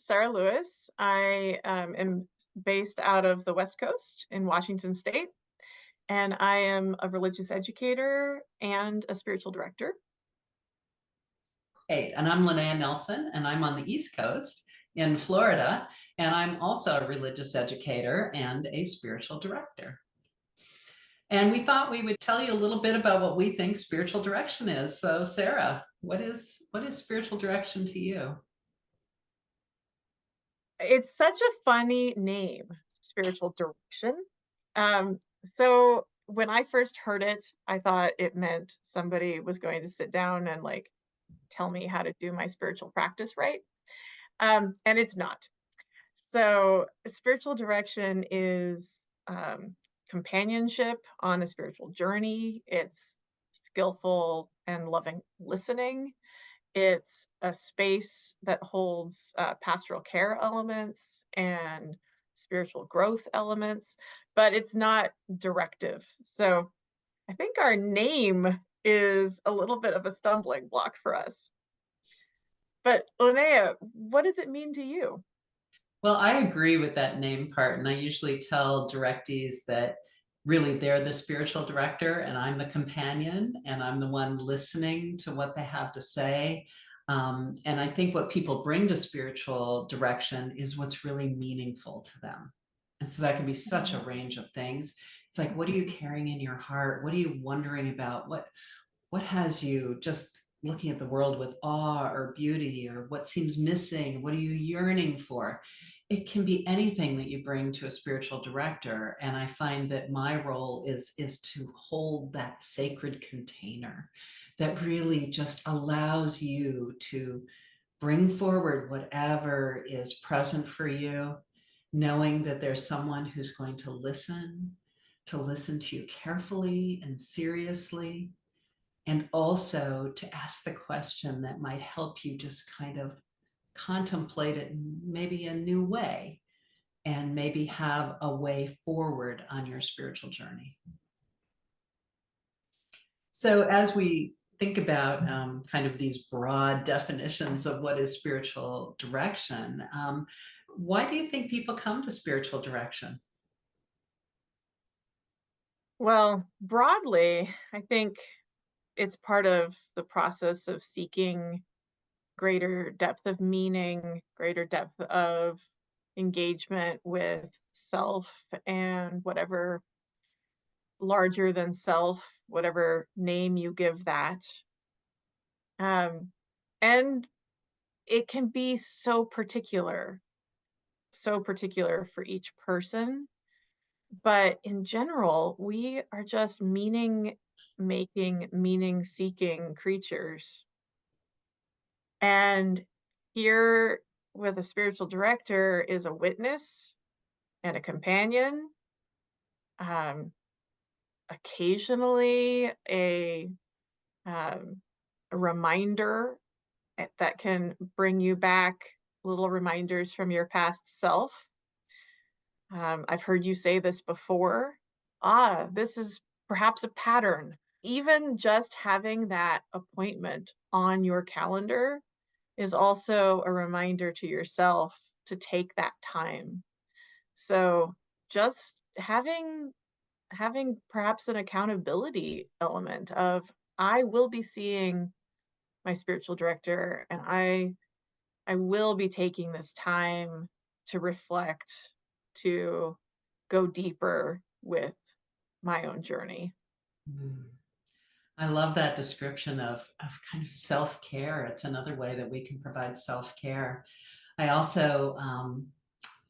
Sarah Lewis. I am based out of the West Coast in Washington State, and I am a religious educator and a spiritual director. Hey, and I'm Linnea Nelson, and I'm on the East Coast in Florida, and I'm also a religious educator and a spiritual director. And we thought we would tell you a little bit about what we think spiritual direction is. So, Sarah, what is spiritual direction to you? It's such a funny name, spiritual direction. So when I first heard it, I thought it meant somebody was going to sit down and like tell me how to do my spiritual practice right. And it's not. So spiritual direction is companionship on a spiritual journey. It's skillful and loving listening. It's a space that holds pastoral care elements and spiritual growth elements, but it's not directive. So I think our name is a little bit of a stumbling block for us. But Linnea, what does it mean to you? Well, I agree with that name part, and I usually tell directees that really they're the spiritual director and I'm the companion and I'm the one listening to what they have to say. And I think what people bring to spiritual direction is what's really meaningful to them. And so that can be such a Mhm. range of things. It's like, what are you carrying in your heart? What are you wondering about? What has you just looking at the world with awe or beauty, or what seems missing? What are you yearning for? It can be anything that you bring to a spiritual director, and I find that my role is to hold that sacred container that really just allows you to bring forward whatever is present for you, knowing that there's someone who's going to listen to you carefully and seriously, and also to ask the question that might help you just kind of contemplate it in maybe a new way, and maybe have a way forward on your spiritual journey. So, as we think about kind of these broad definitions of what is spiritual direction, why do you think people come to spiritual direction? Well, broadly, I think it's part of the process of seeking greater depth of meaning, greater depth of engagement with self and whatever larger than self, whatever name you give that. Um, and it can be so particular for each person. But in general, we are just meaning making, meaning seeking creatures. And here with a spiritual director is a witness and a companion, um, occasionally um, a reminder that can bring you back little reminders from your past self. I've heard you say this before. This is perhaps a pattern. Even just having that appointment on your calendar is also a reminder to yourself to take that time. So just having perhaps an accountability element of I will be seeing my spiritual director and I will be taking this time to reflect, to go deeper with my own journey. Mm. I love that description of kind of self care. It's another way that we can provide self care. I also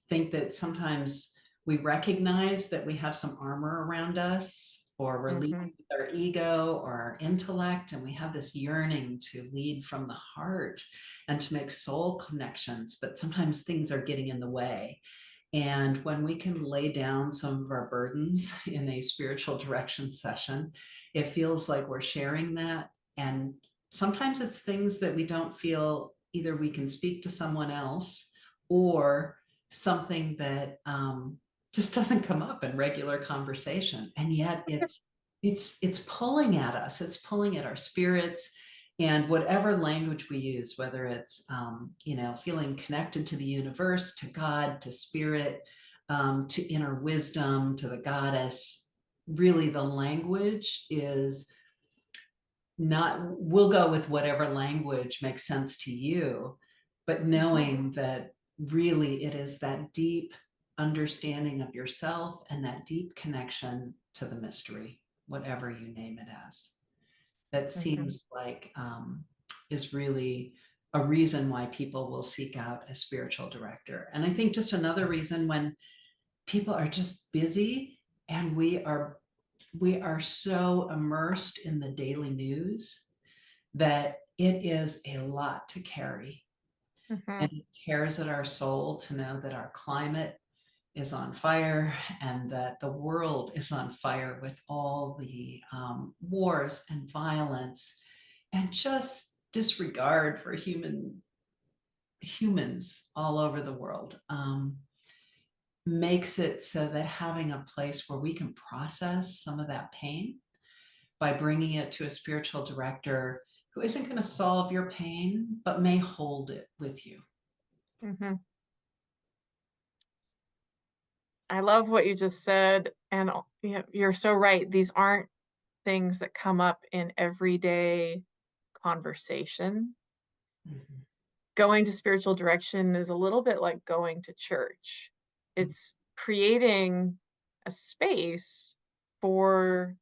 think that sometimes we recognize that we have some armor around us, or we're Mhm. leading with our ego or our intellect, and we have this yearning to lead from the heart and to make soul connections, but sometimes things are getting in the way. And when we can lay down some of our burdens in a spiritual direction session, it feels like we're sharing that. And sometimes it's things that we don't feel either we can speak to someone else, or something that just doesn't come up in regular conversation. And yet it's pulling at us. It's pulling at our spirits. And whatever language we use, whether it's, feeling connected to the universe, to God, to spirit, to inner wisdom, to the goddess, really the language is not, we'll go with whatever language makes sense to you, but Mhm, knowing that really it is that deep understanding of yourself and that deep connection to the mystery, whatever you name it as, that mhm, seems like is really a reason why people will seek out a spiritual director. And I think just another reason, when people are just busy and we are so immersed in the daily news that it is a lot to carry. mhm, And it tears at our soul to know that our climate is on fire and that the world is on fire with all the wars and violence and just disregard for humans all over the world, makes it so that having a place where we can process some of that pain by bringing it to a spiritual director who isn't going to solve your pain, but may hold it with you. mhm. I love what you just said, and yeah, you're so right. These aren't things that come up in everyday conversation. Mhm. Going to spiritual direction is a little bit like going to church. It's creating a space for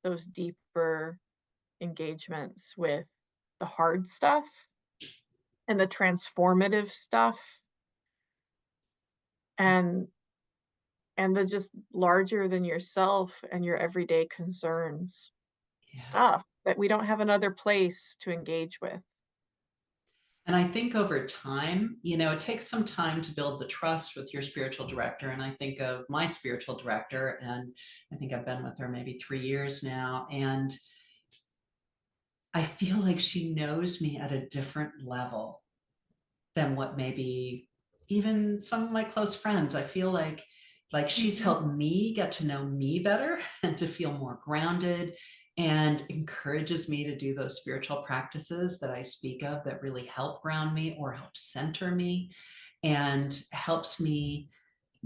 those deeper engagements with the hard stuff and the transformative stuff and the just larger than yourself and your everyday concerns Yeah. stuff that we don't have another place to engage with. And I think over time, it takes some time to build the trust with your spiritual director. And I think of my spiritual director, and I think I've been with her maybe 3 years now. And I feel like she knows me at a different level than what maybe even some of my close friends. I feel like she's Mhm, helped me get to know me better and to feel more grounded, and encourages me to do those spiritual practices that I speak of that really help ground me or help center me, and helps me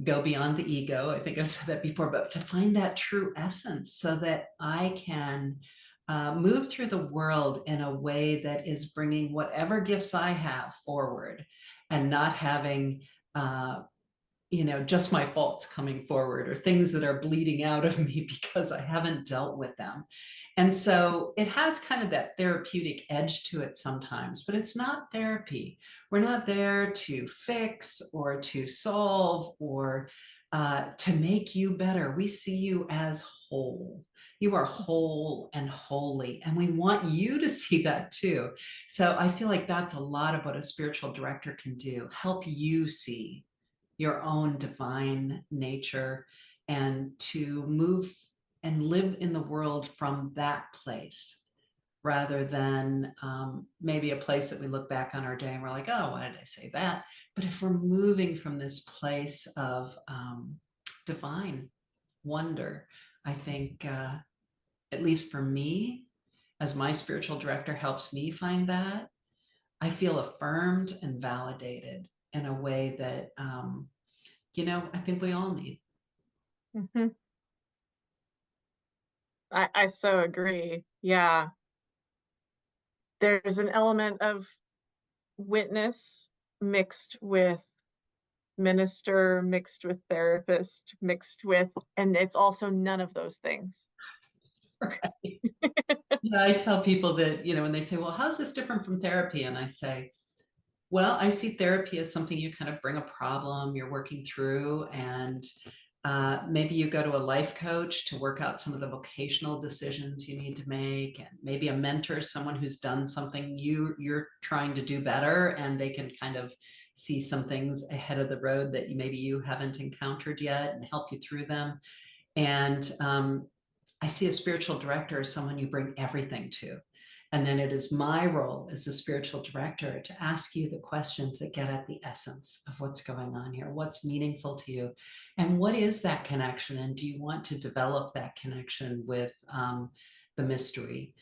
go beyond the ego. I think I've said that before, but to find that true essence so that I can move through the world in a way that is bringing whatever gifts I have forward, and not having just my faults coming forward, or things that are bleeding out of me because I haven't dealt with them. And so it has kind of that therapeutic edge to it sometimes, but it's not therapy. We're not there to fix or to solve or to make you better. We see you as whole. You are whole and holy, and we want you to see that too. So I feel like that's a lot of what a spiritual director can do, help you see your own divine nature, and to move and live in the world from that place, rather than maybe a place that we look back on our day and we're like, oh, why did I say that? But if we're moving from this place of divine wonder, I think, at least for me, as my spiritual director helps me find that, I feel affirmed and validated in a way that I think we all need. mhm. I so agree. Yeah. There's an element of witness mixed with minister, mixed with therapist, mixed with and it's also none of those things. Right. Yeah, I tell people that, when they say, well, how's this different from therapy? And I say, well, I see therapy as something you kind of bring a problem you're working through, and maybe you go to a life coach to work out some of the vocational decisions you need to make, and maybe a mentor, someone who's done something you're trying to do better, and they can kind of see some things ahead of the road that maybe you haven't encountered yet and help you through them. And I see a spiritual director as someone you bring everything to. And then it is my role as a spiritual director to ask you the questions that get at the essence of what's going on here, what's meaningful to you, and what is that connection? And do you want to develop that connection with the mystery?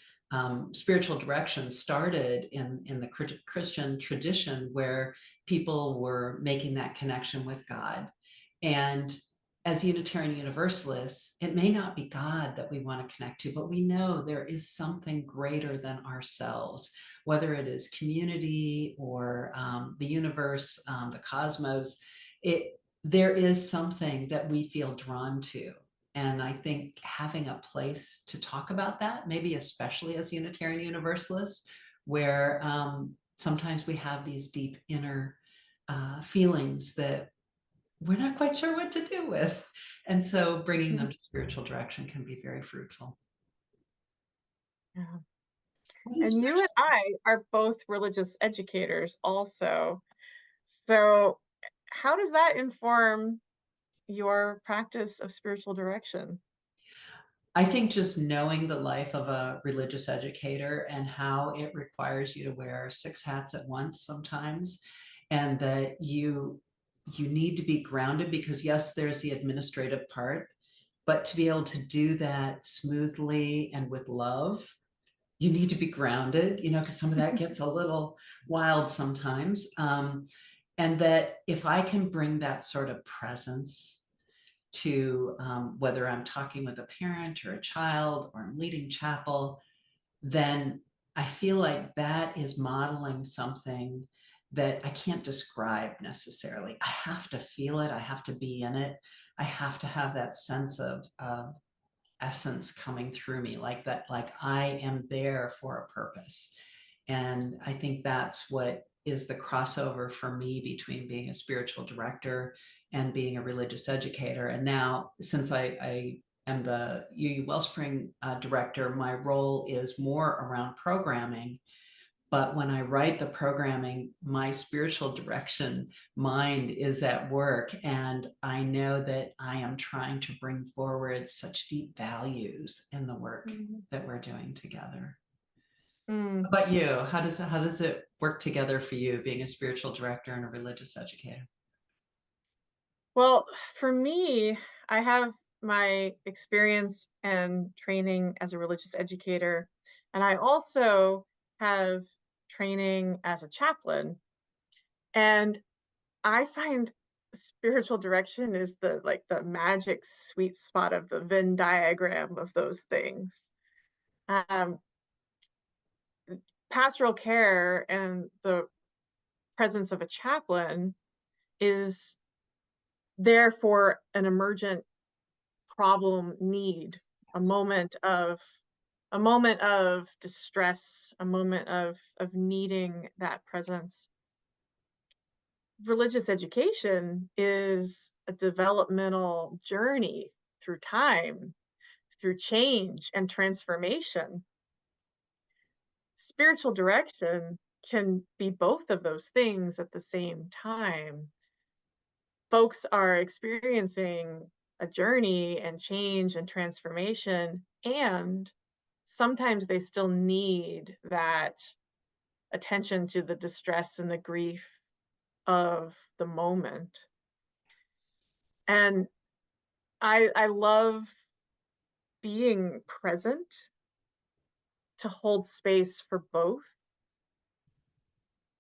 spiritual direction started in the Christian tradition where people were making that connection with God. And as Unitarian Universalists, it may not be God that we want to connect to, but we know there is something greater than ourselves, whether it is community or the universe, the cosmos. There is something that we feel drawn to. And I think having a place to talk about that, maybe especially as Unitarian Universalists, where sometimes we have these deep inner feelings that we're not quite sure what to do with. And so bringing them Mhm. to spiritual direction can be very fruitful. Yeah. What is And you and spiritual? I are both religious educators also. So how does that inform your practice of spiritual direction? I think just knowing the life of a religious educator and how it requires you to wear six hats at once sometimes, and that you need to be grounded because yes, there's the administrative part, but to be able to do that smoothly and with love, you need to be grounded, because some of that gets a little wild sometimes. And that if I can bring that sort of presence to whether I'm talking with a parent or a child or I'm leading chapel, then I feel like that is modeling something that I can't describe necessarily. I have to feel it, I have to be in it, I have to have that sense of essence coming through me, like that, like I am there for a purpose. And I think that's what is the crossover for me between being a spiritual director and being a religious educator. And now, since I am the UU Wellspring director, my role is more around programming. But when I write the programming, my spiritual direction mind is at work. And I know that I am trying to bring forward such deep values in the work Mhm. that we're doing together. How Mm. about you? How does it work together for you being a spiritual director and a religious educator? Well, for me, I have my experience and training as a religious educator, and I also have training as a chaplain. And I find spiritual direction is the magic sweet spot of the Venn diagram of those things. Um, Pastoral care and the presence of a chaplain is there for an emergent problem need, a moment of a moment of distress, a moment of needing that presence. Religious education is a developmental journey through time, through change and transformation. Spiritual direction can be both of those things at the same time. Folks are experiencing a journey and change and transformation, and sometimes they still need that attention to the distress and the grief of the moment. And I love being present to hold space for both.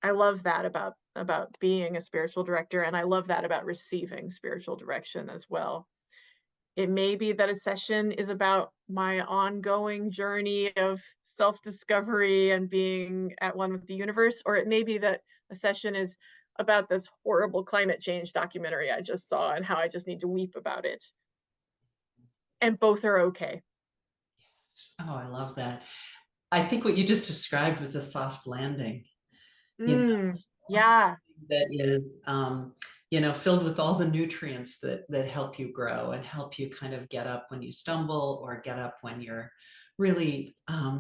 I love that about being a spiritual director, and I love that about receiving spiritual direction as well. It may be that a session is about my ongoing journey of self-discovery and being at one with the universe, or it may be that a session is about this horrible climate change documentary I just saw and how I just need to weep about it. And both are okay. Oh, I love that. I think what you just described was a soft landing. Mm, Soft yeah. landing that is, filled with all the nutrients that help you grow and help you kind of get up when you stumble or get up when you're really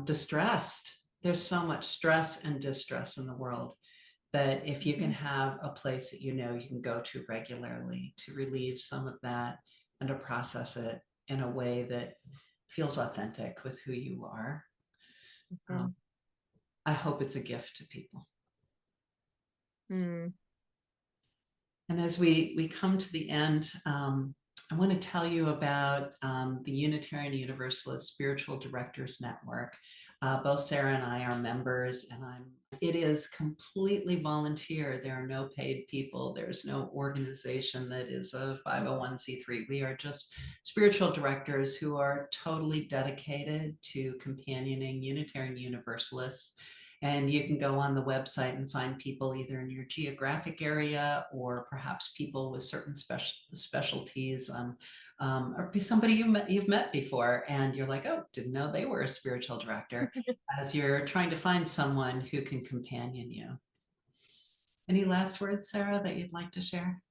distressed. There's so much stress and distress in the world that if you can Mhm, have a place that you can go to regularly to relieve some of that and to process it in a way that feels authentic with who you are, mhm, um, I hope it's a gift to people. mm, And as we come to the end, I want to tell you about the Unitarian Universalist Spiritual Directors Network. Both Sarah and I are members, and it is completely volunteer. There are no paid people. There's no organization that is a 501(c)(3). We are just spiritual directors who are totally dedicated to companioning Unitarian Universalists. And you can go on the website and find people either in your geographic area or perhaps people with certain specialties. Or be somebody you've met before, and you're like, oh, didn't know they were a spiritual director, as you're trying to find someone who can companion you. Any last words, Sarah, that you'd like to share?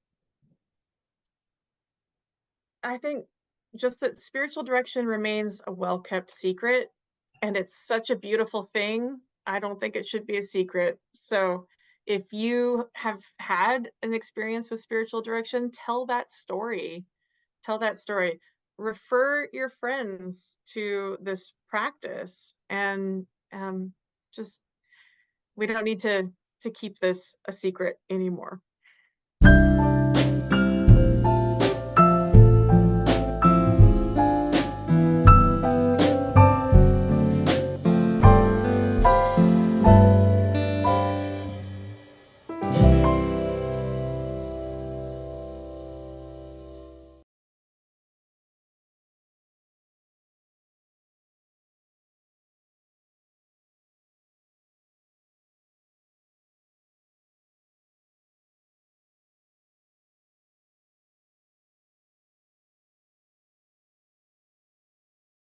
I think just that spiritual direction remains a well-kept secret, and it's such a beautiful thing. I don't think it should be a secret. So, if you have had an experience with spiritual direction, tell that story. Tell that story. Refer your friends to this practice, and just we don't need to keep this a secret anymore.